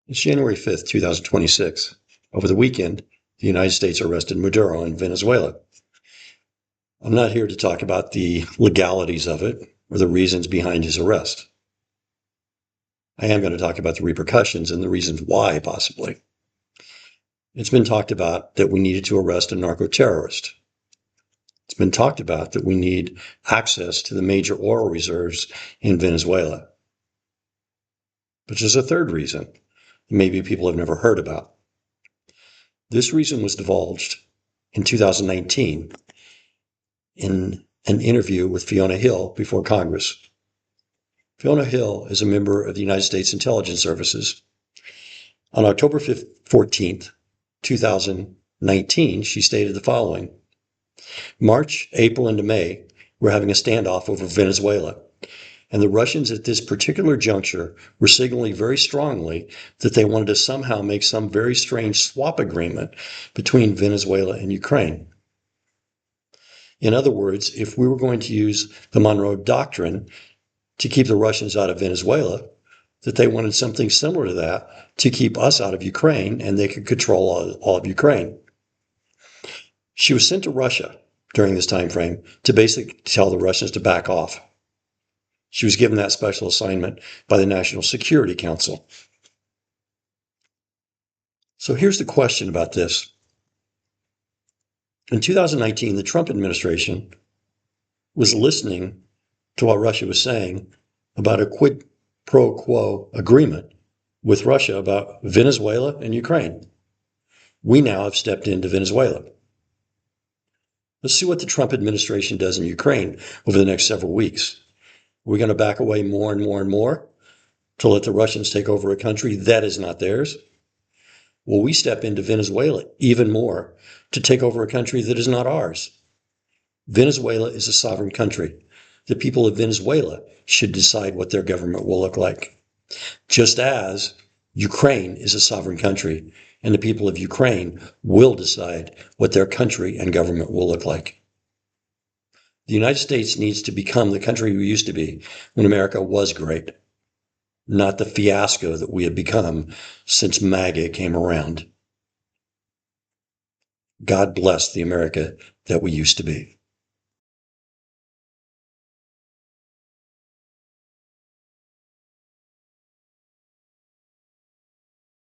It's January 5th, 2026. Over the weekend, the United States arrested Maduro in Venezuela. I'm not here to talk about the legalities of it or the reasons behind his arrest. I am going to talk about the repercussions and the reasons why, possibly. It's been talked about that we needed to arrest a narco-terrorist. It's been talked about that we need access to the major oil reserves in Venezuela. But there's a third reason that maybe people have never heard about. This reason was divulged in 2019 in an interview with Fiona Hill before Congress. Fiona Hill is a member of the United States Intelligence Services. On October 14th, 2019, she stated the following: March, April, into May, we're having a standoff over Venezuela. And the Russians at this particular juncture were signaling very strongly that they wanted to somehow make some very strange swap agreement between Venezuela and Ukraine. In other words, if we were going to use the Monroe Doctrine to keep the Russians out of Venezuela, that they wanted something similar to that to keep us out of Ukraine, and they could control all of Ukraine. She was sent to Russia during this time frame to basically tell the Russians to back off. She was given that special assignment by the National Security Council. So here's the question about this. In 2019, the Trump administration was listening to what Russia was saying about a quid pro quo agreement with Russia about Venezuela and Ukraine. We now have stepped into Venezuela. Let's see what the Trump administration does in Ukraine over the next several weeks. We're going to back away more and more and more to let the Russians take over a country that is not theirs. Will we step into Venezuela even more to take over a country that is not ours? Venezuela is a sovereign country. The people of Venezuela should decide what their government will look like. Just as Ukraine is a sovereign country, and the people of Ukraine will decide what their country and government will look like. The United States needs to become the country we used to be when America was great, not the fiasco that we have become since MAGA came around. God bless the America that we used to be.